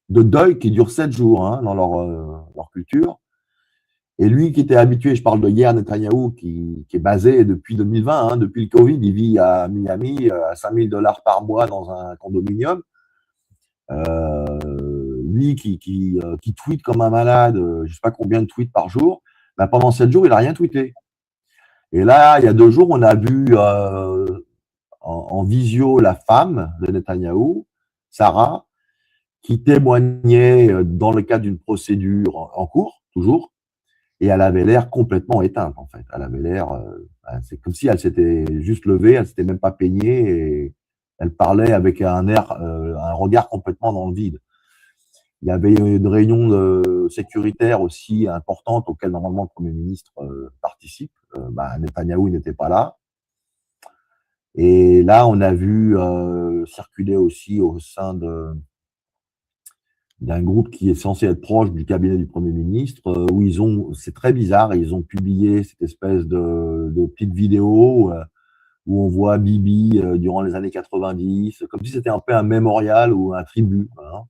de deuil qui dure 7 jours hein, dans leur culture. Et lui qui était habitué, je parle de Yair Netanyahou, qui est basé depuis 2020, hein, depuis le Covid, il vit à Miami à 5 000 $ par mois dans un condominium. Lui qui tweet comme un malade, je ne sais pas combien de tweets par jour, ben pendant 7 jours, il n'a rien tweeté. Et là, il y a 2 jours, on a vu en visio la femme de Netanyahou, Sarah, qui témoignait dans le cadre d'une procédure en cours, toujours, et elle avait l'air complètement éteinte, en fait. Elle avait l'air, c'est comme si elle s'était juste levée, elle s'était même pas peignée, et elle parlait avec un air, un regard complètement dans le vide. Il y avait une réunion sécuritaire aussi importante auquel normalement le Premier ministre participe. Netanyahou n'était pas là. Et là, on a vu circuler aussi au sein d'un groupe qui est censé être proche du cabinet du Premier ministre, où c'est très bizarre, ils ont publié cette espèce de petite vidéo où on voit Bibi durant les années 90, comme si c'était un peu un mémorial ou un tribut. Hein.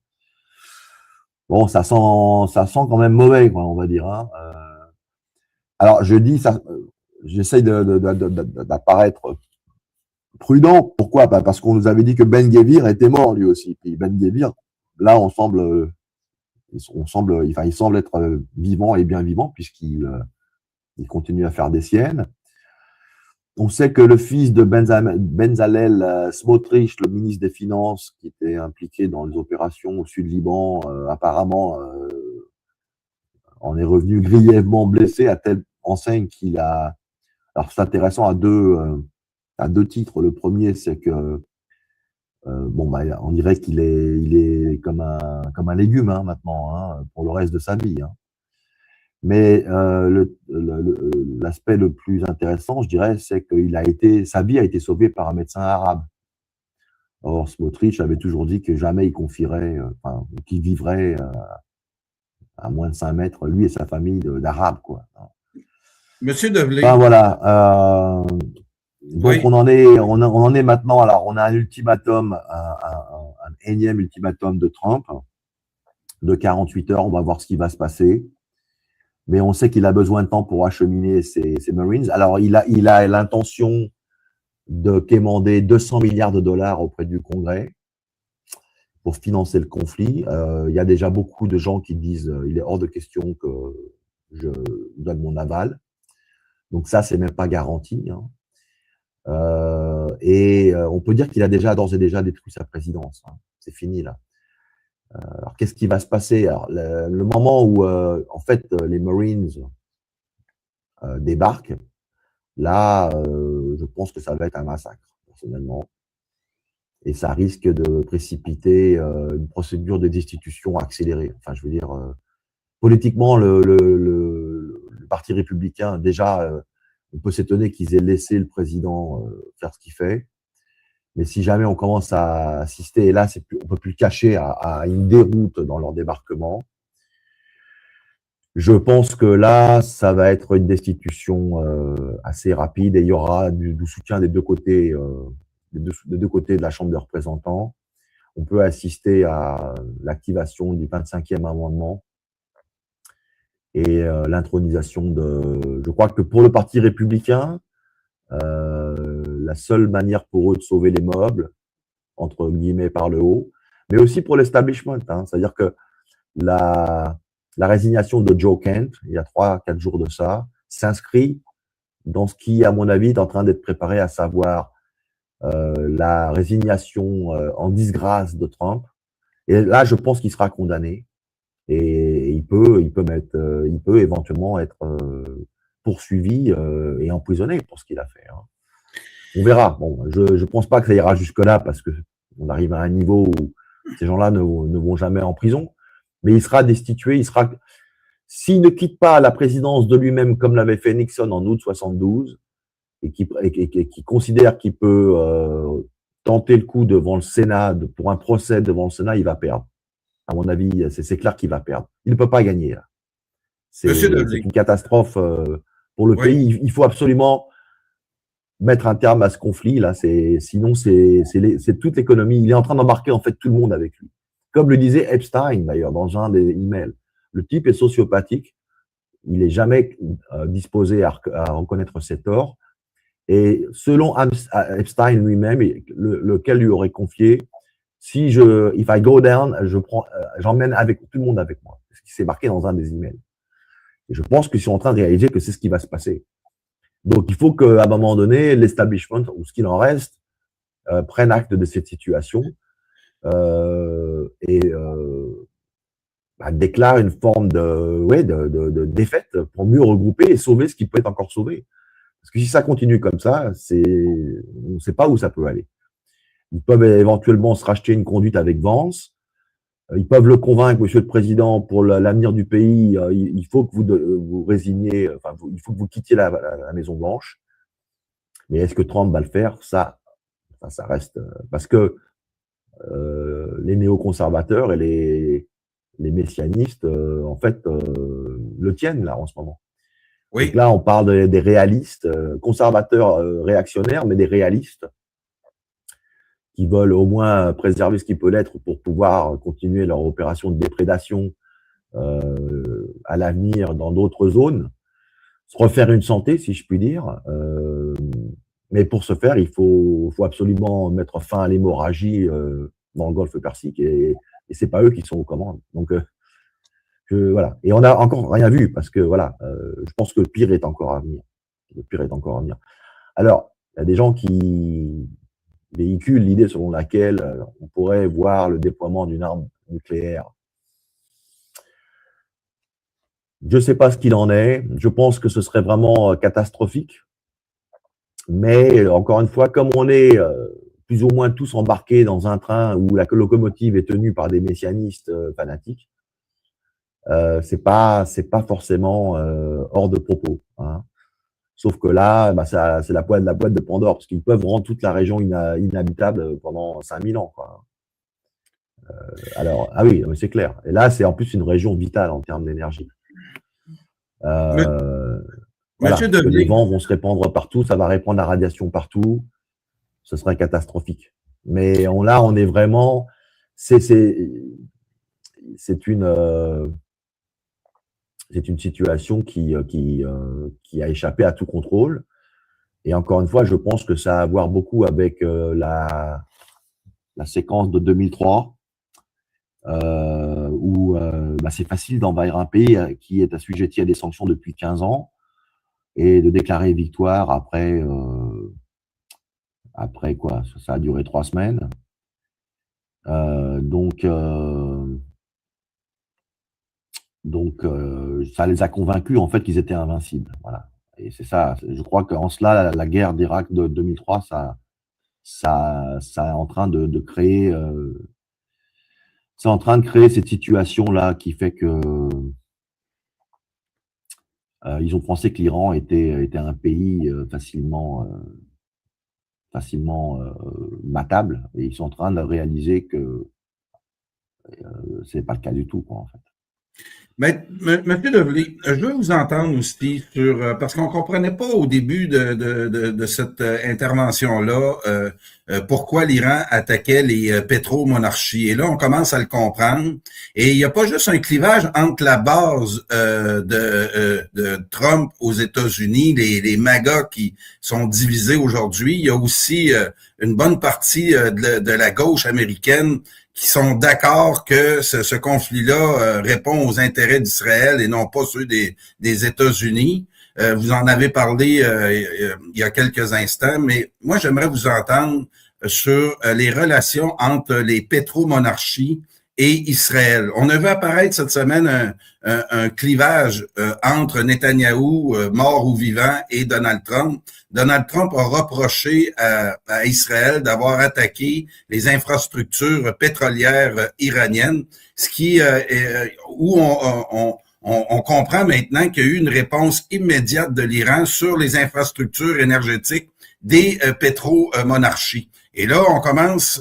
Bon, ça sent quand même mauvais, quoi, on va dire. Hein. Alors, je dis ça, j'essaye d'apparaître prudent. Pourquoi? Parce qu'on nous avait dit que Ben Gvir était mort lui aussi. Puis Ben Gvir, là, il semble être vivant et bien vivant puisqu'il continue à faire des siennes. On sait que le fils de Benzalel Smotrich, le ministre des Finances, qui était impliqué dans les opérations au Sud-Liban, apparemment en est revenu grièvement blessé à telle enseigne qu'il a. Alors c'est intéressant à deux titres. Le premier, c'est que on dirait qu'il est comme un légume hein, maintenant hein, pour le reste de sa vie. Hein. Mais l'aspect le plus intéressant, je dirais, c'est que sa vie a été sauvée par un médecin arabe. Or, Smotrich avait toujours dit que jamais il confierait, qu'il vivrait à moins de 5 mètres, lui et sa famille d'Arabes, quoi. Monsieur Develay. Enfin, voilà. Donc, oui. on en est maintenant. Alors, on a un ultimatum, un énième ultimatum de Trump de 48 heures. On va voir ce qui va se passer. Mais on sait qu'il a besoin de temps pour acheminer ses Marines. Alors, il a l'intention de quémander 200 milliards de dollars auprès du Congrès pour financer le conflit. Il y a déjà beaucoup de gens qui disent il est hors de question que je donne mon aval. Donc ça, c'est même pas garanti. Hein. On peut dire qu'il a d'ores et déjà détruit sa présidence. Hein. C'est fini là. Alors qu'est-ce qui va se passer? Alors, le moment où en fait les Marines débarquent, là, je pense que ça va être un massacre personnellement, et ça risque de précipiter une procédure de destitution accélérée. Enfin, je veux dire, politiquement, le Parti républicain déjà. On peut s'étonner qu'ils aient laissé le président faire ce qu'il fait. Mais si jamais on commence à assister, et là, on ne peut plus le cacher, à une déroute dans leur débarquement, je pense que là, ça va être une destitution assez rapide et il y aura du soutien des deux côtés, des deux côtés de la Chambre des représentants. On peut assister à l'activation du 25e amendement et l'intronisation je crois que pour le Parti républicain, la seule manière pour eux de sauver les meubles, entre guillemets par le haut, mais aussi pour l'establishment, hein, c'est-à-dire que la résignation de Joe Kent, il y a 3-4 jours de ça, s'inscrit dans ce qui, à mon avis, est en train d'être préparé, à savoir la résignation en disgrâce de Trump. Et là, je pense qu'il sera condamné. Et il peut éventuellement être poursuivi et emprisonné pour ce qu'il a fait. Hein. On verra. Bon, je ne pense pas que ça ira jusque-là parce que on arrive à un niveau où ces gens-là ne vont jamais en prison. Mais il sera destitué. S'il ne quitte pas la présidence de lui-même comme l'avait fait Nixon en août 72 et qui considère qu'il peut tenter le coup devant le Sénat pour un procès devant le Sénat, il va perdre. À mon avis, c'est clair qu'il va perdre. Il ne peut pas gagner. C'est une catastrophe pour le pays. Il faut absolument mettre un terme à ce conflit. Là, sinon, c'est toute l'économie. Il est en train d'embarquer en fait tout le monde avec lui. comme le disait Epstein d'ailleurs dans un des emails. Le type est sociopathique, il n'est jamais disposé à reconnaître ses torts. Et selon Epstein lui-même, lequel lui aurait confié, if I go down, j'emmène tout le monde avec moi. Ce qui s'est marqué dans un des emails. Et je pense qu'ils sont en train de réaliser que c'est ce qui va se passer. Donc, il faut qu'à un moment donné, l'establishment, ou ce qu'il en reste, prenne acte de cette situation et déclare une forme de défaite pour mieux regrouper et sauver ce qui peut être encore sauvé. Parce que si ça continue comme ça, on ne sait pas où ça peut aller. Ils peuvent éventuellement se racheter une conduite avec Vance. Ils peuvent le convaincre, Monsieur le Président, pour l'avenir du pays, il faut que vous résigniez, enfin, il faut que vous quittiez la Maison Blanche. Mais est-ce que Trump va le faire? Ça reste parce que les néoconservateurs et les messianistes, en fait, le tiennent là en ce moment. Oui. Donc là, on parle des réalistes, conservateurs réactionnaires, mais des réalistes qui veulent au moins préserver ce qui peut l'être pour pouvoir continuer leur opération de déprédation à l'avenir dans d'autres zones, se refaire une santé, si je puis dire. Mais pour ce faire, il faut absolument mettre fin à l'hémorragie dans le Golfe Persique et c'est pas eux qui sont aux commandes. Donc voilà. Et on n'a encore rien vu parce que voilà, je pense que le pire est encore à venir. Le pire est encore à venir. Alors, il y a des gens qui véhiculent l'idée selon laquelle on pourrait voir le déploiement d'une arme nucléaire. Je ne sais pas ce qu'il en est. Je pense que ce serait vraiment catastrophique. Mais encore une fois, comme on est plus ou moins tous embarqués dans un train où la locomotive est tenue par des messianistes fanatiques, c'est pas forcément hors de propos. Hein. Sauf que là, c'est la boîte de Pandore, parce qu'ils peuvent rendre toute la région inhabitable pendant 5000 ans. Quoi. Alors, ah oui, c'est clair. Et là, c'est en plus une région vitale en termes d'énergie. Voilà, les vents vont se répandre partout, ça va répandre la radiation partout, ce serait catastrophique. Mais là, on est vraiment, c'est une situation qui a échappé à tout contrôle. Et encore une fois, je pense que ça a à voir beaucoup avec la séquence de 2003, où c'est facile d'envahir un pays qui est assujetti à des sanctions depuis 15 ans et de déclarer victoire après quoi, ça a duré 3 semaines. Donc ça les a convaincus en fait qu'ils étaient invincibles. Voilà. Et c'est ça. Je crois qu'en cela, la guerre d'Irak de 2003, ça est en train de créer, c'est en train de créer cette situation là qui fait que ils ont pensé que l'Iran était un pays facilement matable, et ils sont en train de réaliser que c'est pas le cas du tout, quoi, en fait. Mais, Monsieur Devely, je veux vous entendre aussi sur, parce qu'on comprenait pas au début de cette intervention-là pourquoi l'Iran attaquait les pétromonarchies. Et là, on commence à le comprendre. Et il n'y a pas juste un clivage entre la base de Trump aux États-Unis, les MAGA qui sont divisés aujourd'hui. Il y a aussi une bonne partie de la gauche américaine qui sont d'accord que ce conflit-là répond aux intérêts d'Israël et non pas ceux des États-Unis. Vous en avez parlé il y a quelques instants, mais moi, j'aimerais vous entendre sur les relations entre les pétromonarchies et Israël. On a vu apparaître cette semaine un clivage entre Netanyahou, mort ou vivant, et Donald Trump. Donald Trump a reproché à Israël d'avoir attaqué les infrastructures pétrolières iraniennes, ce qui où on comprend maintenant qu'il y a eu une réponse immédiate de l'Iran sur les infrastructures énergétiques des pétromonarchies. Et là, on commence,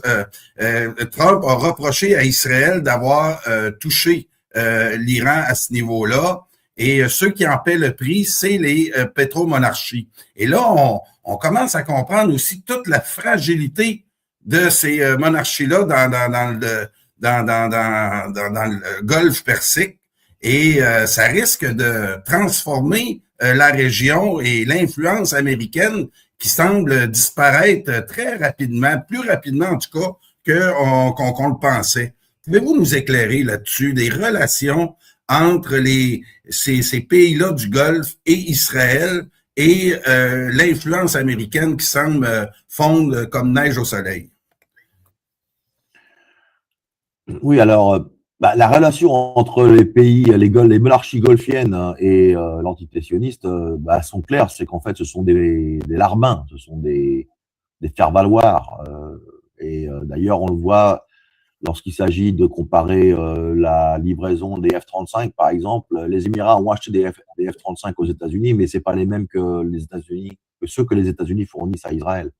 Trump a reproché à Israël d'avoir touché l'Iran à ce niveau-là. Et ceux qui en paient le prix, c'est les pétromonarchies. Et là, on commence à comprendre aussi toute la fragilité de ces monarchies-là dans le golfe Persique et ça risque de transformer la région et l'influence américaine qui semble disparaître très rapidement, plus rapidement en tout cas qu'on le pensait. Pouvez-vous nous éclairer là-dessus des relations entre ces pays-là du Golfe et Israël et l'influence américaine qui semble fondre comme neige au soleil? Oui, alors, la relation entre les pays, les monarchies golfiennes et l'entité sioniste sont claires. C'est qu'en fait, ce sont des larbins, ce sont des faire-valoir. D'ailleurs, on le voit lorsqu'il s'agit de comparer la livraison des F-35, par exemple. Les Émirats ont acheté des F-35 aux États-Unis, mais c'est pas les mêmes que ceux que les États-Unis fournissent à Israël.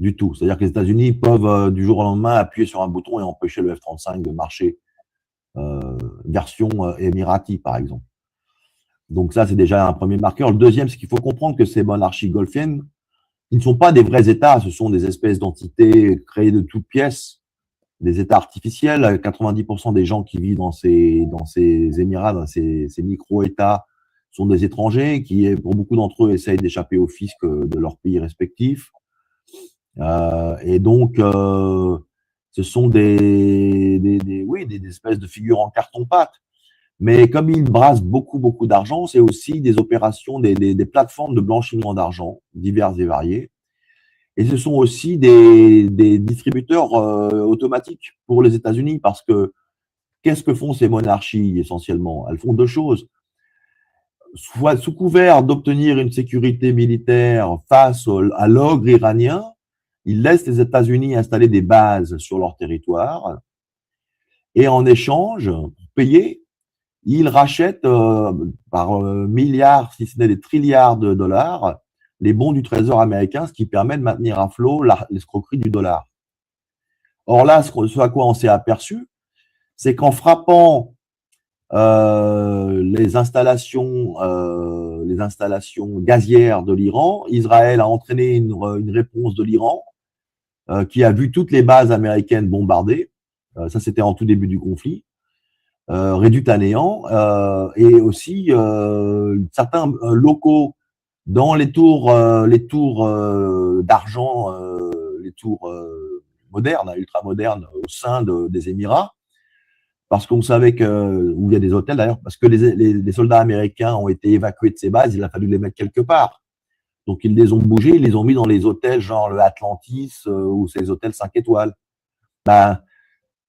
Du tout. C'est-à-dire que les États-Unis peuvent du jour au lendemain appuyer sur un bouton et empêcher le F-35 de marcher, version émirati, par exemple. Donc ça, c'est déjà un premier marqueur. Le deuxième, c'est qu'il faut comprendre que ces monarchies golfiennes, ils ne sont pas des vrais États, ce sont des espèces d'entités créées de toutes pièces, des États artificiels. 90% des gens qui vivent dans ces Émirats, dans ces micro-États, sont des étrangers qui, pour beaucoup d'entre eux, essayent d'échapper au fisc de leur pays respectif. Et donc, ce sont des espèces de figures en carton-pâte. Mais comme ils brassent beaucoup d'argent, c'est aussi des opérations, des plateformes de blanchiment d'argent diverses et variées. Et ce sont aussi des distributeurs automatiques pour les États-Unis, parce que qu'est-ce que font ces monarchies essentiellement? Elles font deux choses. Soit sous couvert d'obtenir une sécurité militaire face à l'ogre iranien, ils laissent les États-Unis installer des bases sur leur territoire et en échange, pour payer, ils rachètent par milliards, si ce n'est des trilliards de dollars, les bons du Trésor américain, ce qui permet de maintenir à flot l'escroquerie du dollar. Or là, ce à quoi on s'est aperçu, c'est qu'en frappant les installations gazières de l'Iran, Israël a entraîné une réponse de l'Iran qui a vu toutes les bases américaines bombardées. Ça, c'était en tout début du conflit, réduites à néant, et aussi certains locaux dans les tours d'argent, les tours modernes, ultra modernes au sein des Émirats, parce qu'on savait où il y a des hôtels d'ailleurs, parce que les soldats américains ont été évacués de ces bases, il a fallu les mettre quelque part. Donc ils les ont bougés, ils les ont mis dans les hôtels genre le Atlantis ou ces hôtels 5 étoiles.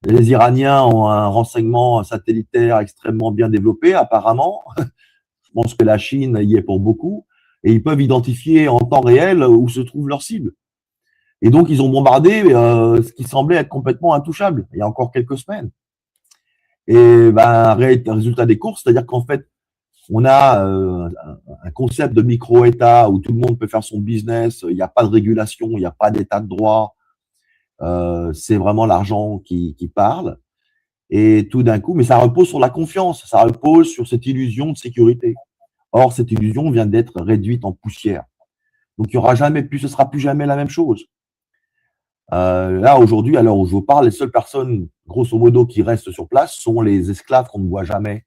Les Iraniens ont un renseignement satellitaire extrêmement bien développé apparemment. Je pense que la Chine y est pour beaucoup. Et ils peuvent identifier en temps réel où se trouve leur cible. Et donc, ils ont bombardé ce qui semblait être complètement intouchable il y a encore quelques semaines. Et résultat des courses, c'est-à-dire qu'en fait, on a un concept de micro-État où tout le monde peut faire son business, il n'y a pas de régulation, il n'y a pas d'état de droit, c'est vraiment l'argent qui parle. Et tout d'un coup, mais ça repose sur la confiance, ça repose sur cette illusion de sécurité. Or, cette illusion vient d'être réduite en poussière. Donc, il y aura jamais plus, ce sera plus jamais la même chose. Là, aujourd'hui, à l'heure où je vous parle, les seules personnes, grosso modo, qui restent sur place sont les esclaves qu'on ne voit jamais,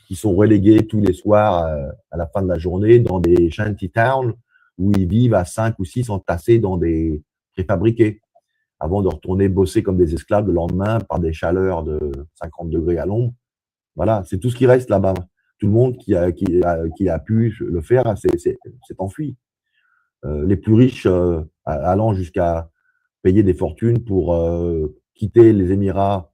qui sont relégués tous les soirs à la fin de la journée dans des shanty towns où ils vivent à 5 ou 6 entassés dans des préfabriqués avant de retourner bosser comme des esclaves le lendemain par des chaleurs de 50 degrés à l'ombre. Voilà, c'est tout ce qui reste là-bas. Tout le monde qui a pu le faire s'est enfui. Les plus riches allant jusqu'à payer des fortunes pour quitter les Émirats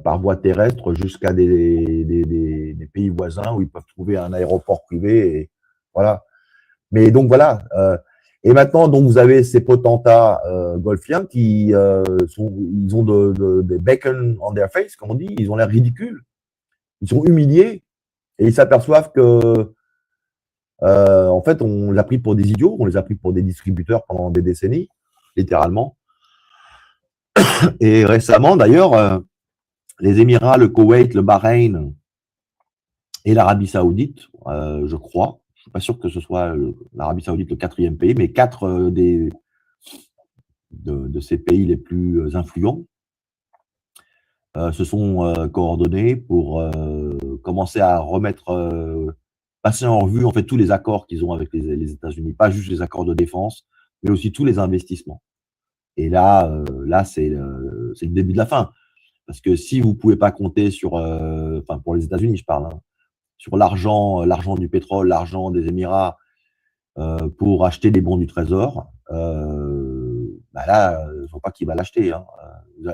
par voie terrestre jusqu'à des pays voisins où ils peuvent trouver un aéroport privé. Et voilà. Mais donc voilà. Et maintenant, donc vous avez ces potentats golfiens qui ils ont des bacon on their face, comme on dit. Ils ont l'air ridicules. Ils sont humiliés et ils s'aperçoivent que en fait, on les a pris pour des idiots, on les a pris pour des distributeurs pendant des décennies, littéralement. Et récemment, d'ailleurs, les Émirats, le Koweït, le Bahreïn et l'Arabie Saoudite, je crois, je suis pas sûr que ce soit l'Arabie Saoudite le 4e pays, mais 4 de ces pays les plus influents se sont coordonnés pour commencer à passer en revue en fait tous les accords qu'ils ont avec les États-Unis, pas juste les accords de défense, mais aussi tous les investissements. Et là, c'est le début de la fin, parce que si vous pouvez pas compter sur, enfin pour les États-Unis, je parle, hein, sur l'argent du pétrole, l'argent des Émirats pour acheter des bons du Trésor, bah là, je ne vois pas qui va l'acheter. Hein.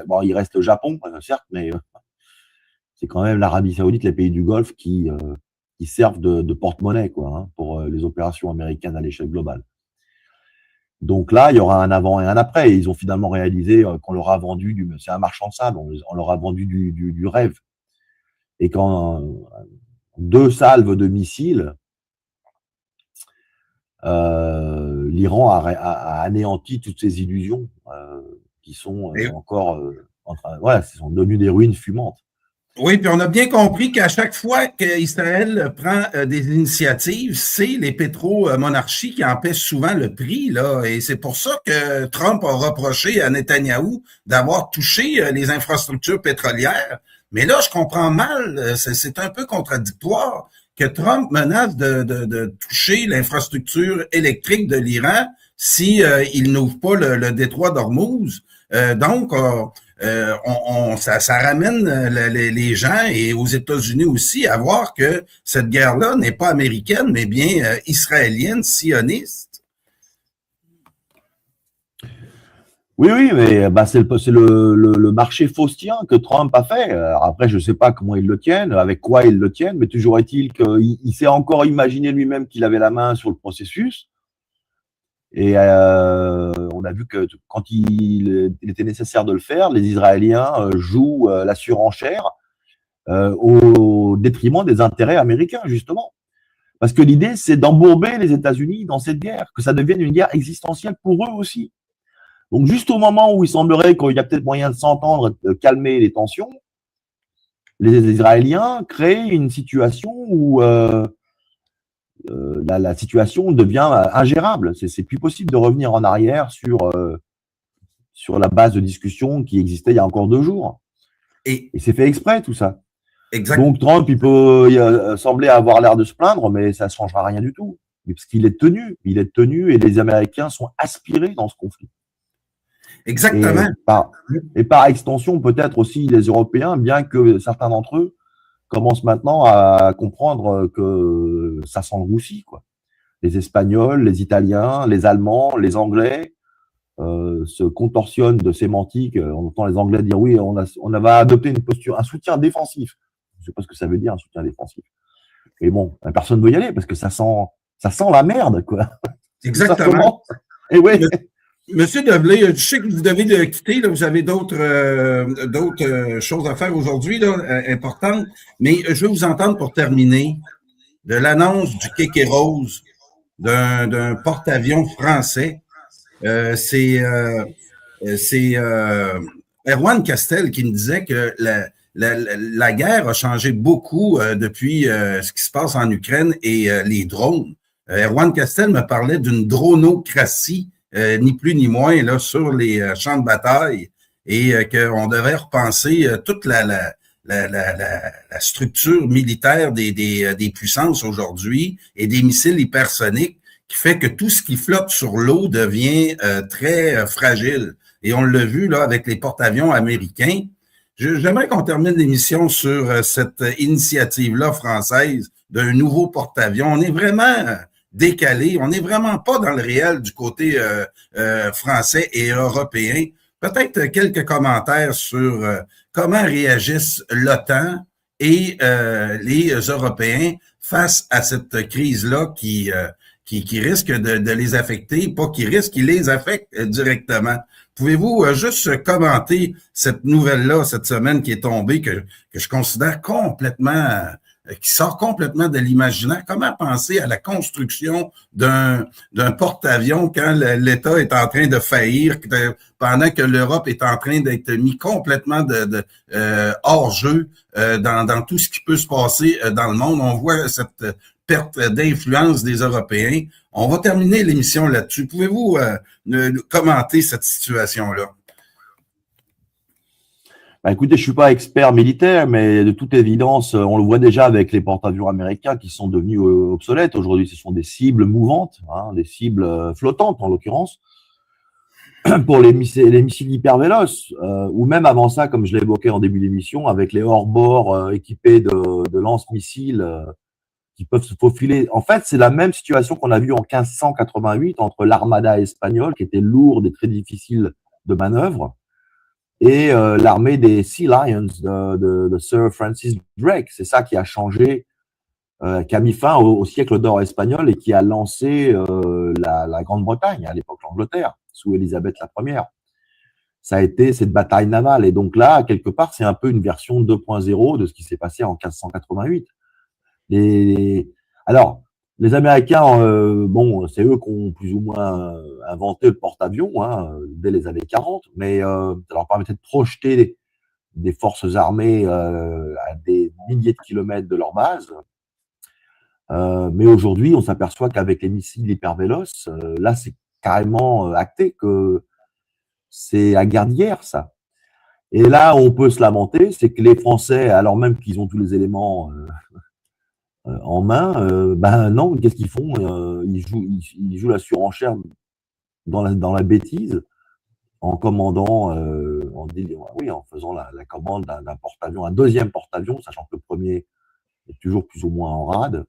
Bon, il reste le Japon, certes, mais c'est quand même l'Arabie Saoudite, les pays du Golfe qui servent de porte-monnaie quoi, hein, pour les opérations américaines à l'échelle globale. Donc là, il y aura un avant et un après. Et ils ont finalement réalisé qu'on leur a vendu c'est un marchand de sable, on leur a vendu du rêve. Et quand 2 salves de missiles, l'Iran a anéanti toutes ces illusions qui sont encore voilà, ce sont devenues des ruines fumantes. Oui, puis on a bien compris qu'à chaque fois qu'Israël prend des initiatives, c'est les pétromonarchies qui en paient souvent le prix, là. Et c'est pour ça que Trump a reproché à Netanyahou d'avoir touché les infrastructures pétrolières. Mais là, je comprends mal, c'est un peu contradictoire que Trump menace de toucher l'infrastructure électrique de l'Iran si il n'ouvre pas le détroit d'Ormuz. Ça ramène les gens et aux États-Unis aussi à voir que cette guerre-là n'est pas américaine, mais bien israélienne, sioniste. Oui, mais bah, c'est le marché faustien que Trump a fait. Après, je ne sais pas comment ils le tiennent, avec quoi ils le tiennent, mais toujours est-il qu'il s'est encore imaginé lui-même qu'il avait la main sur le processus. Et on a vu que quand il était nécessaire de le faire, les Israéliens jouent la surenchère au détriment des intérêts américains, justement. Parce que l'idée, c'est d'embourber les États-Unis dans cette guerre, que ça devienne une guerre existentielle pour eux aussi. Donc, juste au moment où il semblerait qu'il y a peut-être moyen de s'entendre, de calmer les tensions, les Israéliens créent une situation où la situation devient ingérable. C'est plus possible de revenir en arrière sur la base de discussion qui existait il y a encore 2 jours. Et c'est fait exprès, tout ça. Exact. Donc Trump, il peut sembler avoir l'air de se plaindre, mais ça ne changera rien du tout. Parce qu'il est tenu. Il est tenu et les Américains sont aspirés dans ce conflit. Exactement. Et par extension, peut-être aussi les Européens, bien que certains d'entre eux commencent maintenant à comprendre que ça sent le roussi, quoi. Les Espagnols, les Italiens, les Allemands, les Anglais se contorsionnent de sémantique. On entend les Anglais dire oui, on va adopter une posture, un soutien défensif. Je ne sais pas ce que ça veut dire, un soutien défensif. Et bon, personne ne veut y aller parce que ça sent la merde, quoi. Exactement. Et ouais. Monsieur Develay, je sais que vous devez le quitter, là, vous avez d'autres choses à faire aujourd'hui, là, importantes, mais je veux vous entendre pour terminer de l'annonce du Kéké Rose d'un porte-avions français. C'est Erwan Castel qui me disait que la guerre a changé beaucoup depuis ce qui se passe en Ukraine et les drones. Erwan Castel me parlait d'une dronocratie, ni plus ni moins, là, sur les champs de bataille, et qu'on devait repenser toute la structure militaire des puissances aujourd'hui et des missiles hypersoniques, qui fait que tout ce qui flotte sur l'eau devient très fragile. Et on l'a vu là avec les porte-avions américains. J'aimerais qu'on termine l'émission sur cette initiative-là française d'un nouveau porte-avions. On est vraiment décalé, on n'est vraiment pas dans le réel du côté français et européen. Peut-être quelques commentaires sur comment réagissent l'OTAN et les Européens face à cette crise-là qui risque de les affecter, pas qui risque, qui les affecte directement. Pouvez-vous juste commenter cette nouvelle-là, cette semaine qui est tombée, que je considère complètement, qui sort complètement de l'imaginaire? Comment penser à la construction d'un porte-avions quand l'État est en train de faillir, pendant que l'Europe est en train d'être mis complètement hors jeu dans tout ce qui peut se passer dans le monde? On voit cette perte d'influence des Européens. On va terminer l'émission là-dessus. Pouvez-vous commenter cette situation-là? Bah, écoutez, je suis pas expert militaire, mais de toute évidence, on le voit déjà avec les porte-avions américains qui sont devenus obsolètes. Aujourd'hui, ce sont des cibles mouvantes, hein, des cibles flottantes en l'occurrence, pour les missiles hypervéloces, ou même avant ça, comme je l'ai évoqué en début d'émission, avec les hors-bords équipés de lance-missiles qui peuvent se faufiler. En fait, c'est la même situation qu'on a vue en 1588 entre l'armada espagnole, qui était lourde et très difficile de manœuvre, et l'armée des Sea Lions de Sir Francis Drake. C'est ça qui a changé, qui a mis fin au siècle d'or espagnol et qui a lancé la Grande-Bretagne, à l'époque l'Angleterre, sous Élisabeth la Première. Ça a été cette bataille navale. Et donc là, quelque part, c'est un peu une version 2.0 de ce qui s'est passé en 1588. Alors, les Américains, bon, c'est eux qui ont plus ou moins inventé le porte-avions dès les années 40, mais ça leur permettait de projeter des forces armées à des milliers de kilomètres de leur base. Mais aujourd'hui, on s'aperçoit qu'avec les missiles hypervéloces, là, c'est carrément acté que c'est à guerre d'hier, ça. Et là, on peut se lamenter, c'est que les Français, alors même qu'ils ont tous les éléments en main, ben non, qu'est-ce qu'ils font? Ils jouent la surenchère dans la bêtise, en commandant, en faisant la commande d'un porte-avions, un deuxième porte-avions, sachant que le premier est toujours plus ou moins en rade.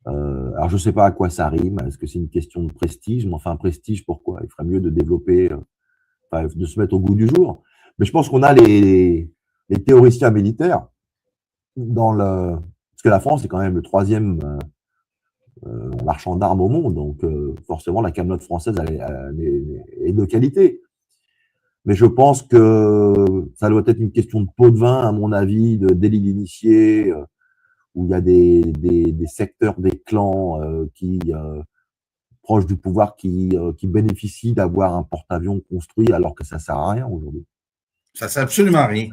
Alors je sais pas à quoi ça rime. Est-ce que c'est une question de prestige? Mais enfin, prestige, pourquoi? Il ferait mieux de développer, de se mettre au goût du jour. Mais je pense qu'on a les théoriciens militaires parce que la France est quand même le troisième marchand d'armes au monde, donc forcément la camelote française est de qualité. Mais je pense que ça doit être une question de pot de vin, à mon avis, de délit d'initié, où il y a des secteurs, des clans proches du pouvoir qui bénéficient d'avoir un porte-avions construit alors que ça sert à rien aujourd'hui. Ça sert absolument à rien.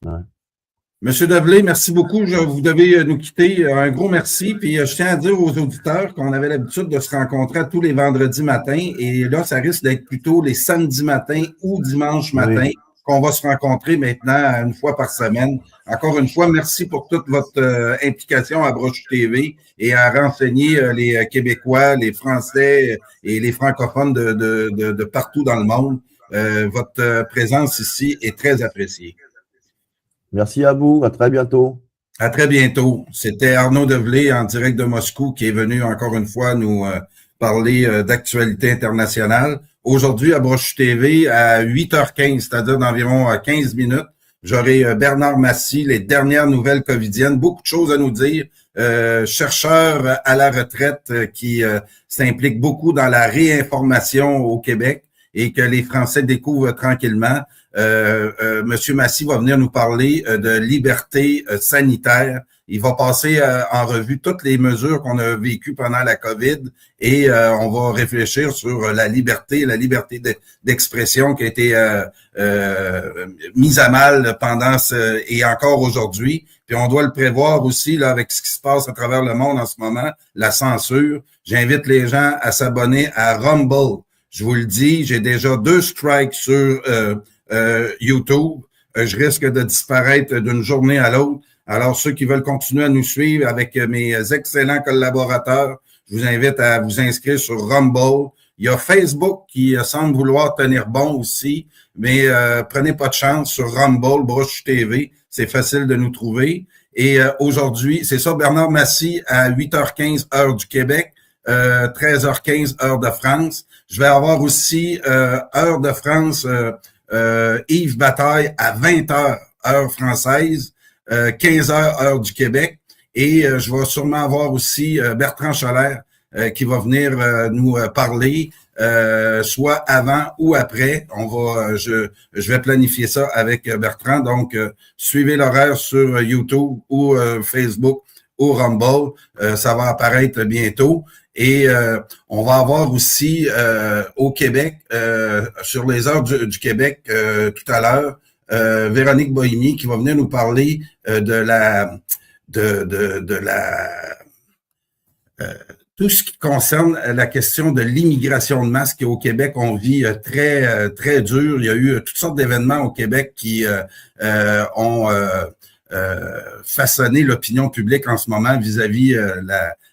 Ouais. Monsieur Develay, merci beaucoup. Vous devez nous quitter. Un gros merci. Puis je tiens à dire aux auditeurs qu'on avait l'habitude de se rencontrer tous les vendredis matins. Et là, ça risque d'être plutôt les samedis matins ou dimanche matin qu'on va se rencontrer maintenant une fois par semaine. Encore une fois, merci pour toute votre implication à Broche TV et à renseigner les Québécois, les Français et les francophones de partout dans le monde. Votre présence ici est très appréciée. Merci à vous. À très bientôt. À très bientôt. C'était Arnaud Develay en direct de Moscou qui est venu encore une fois nous parler d'actualité internationale. Aujourd'hui, à Broche TV, à 8h15, c'est-à-dire d'environ 15 minutes, j'aurai Bernard Massy, les dernières nouvelles covidiennes, beaucoup de choses à nous dire. Chercheur à la retraite qui s'implique beaucoup dans la réinformation au Québec et que les Français découvrent tranquillement. Monsieur Massy va venir nous parler de liberté sanitaire. Il va passer en revue toutes les mesures qu'on a vécues pendant la COVID et on va réfléchir sur la liberté d'expression qui a été mise à mal pendant et encore aujourd'hui. Puis on doit le prévoir aussi là avec ce qui se passe à travers le monde en ce moment, la censure. J'invite les gens à s'abonner à Rumble. Je vous le dis, j'ai déjà 2 strikes sur YouTube. Je risque de disparaître d'une journée à l'autre. Alors, ceux qui veulent continuer à nous suivre avec mes excellents collaborateurs, je vous invite à vous inscrire sur Rumble. Il y a Facebook qui semble vouloir tenir bon aussi, mais prenez pas de chance sur Rumble, Broche TV. C'est facile de nous trouver. Et aujourd'hui, c'est ça, Bernard Massy à 8h15 heure du Québec, 13h15 heure de France. Je vais avoir aussi heure de France Yves Bataille à 20h heure française, 15h heure du Québec. Et je vais sûrement avoir aussi Bertrand Scholler qui va venir nous parler, soit avant ou après. Je vais planifier ça avec Bertrand. Donc, suivez l'horaire sur YouTube ou Facebook ou Rumble. Ça va apparaître bientôt. Et on va avoir aussi au Québec, sur les heures du Québec tout à l'heure, Véronique Bohimy qui va venir nous parler de tout ce qui concerne la question de l'immigration de masse qui au Québec, on vit très dur. Il y a eu toutes sortes d'événements au Québec qui ont façonné l'opinion publique en ce moment vis-à-vis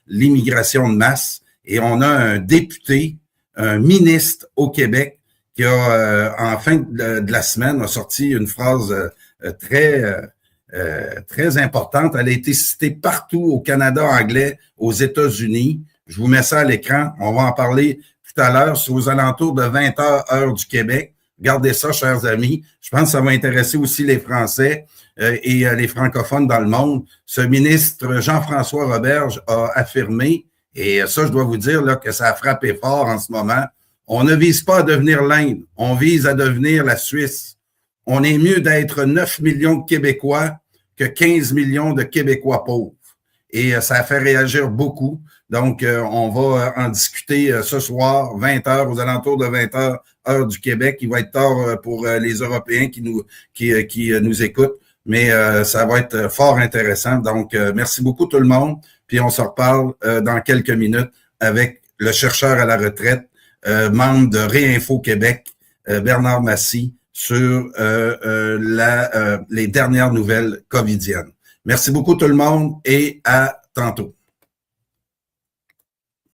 l'immigration de masse. Et on a un député, un ministre au Québec qui a, en fin de la semaine, a sorti une phrase très importante. Elle a été citée partout au Canada anglais, aux États-Unis. Je vous mets ça à l'écran. On va en parler tout à l'heure. C'est aux alentours de 20 heures du Québec. Gardez ça, chers amis. Je pense que ça va intéresser aussi les Français et les francophones dans le monde. Ce ministre Jean-François Roberge a affirmé, et ça, je dois vous dire là, que ça a frappé fort en ce moment, on ne vise pas à devenir l'Inde, on vise à devenir la Suisse. On est mieux d'être 9 millions de Québécois que 15 millions de Québécois pauvres. Et ça a fait réagir beaucoup. Donc, on va en discuter ce soir, 20 heures, aux alentours de 20 heures, heure du Québec. Il va être tard pour les Européens qui nous écoutent, mais ça va être fort intéressant. Donc, merci beaucoup tout le monde. Puis on se reparle dans quelques minutes avec le chercheur à la retraite, membre de Réinfo Québec, Bernard Massy, sur les dernières nouvelles covidiennes. Merci beaucoup tout le monde et à tantôt.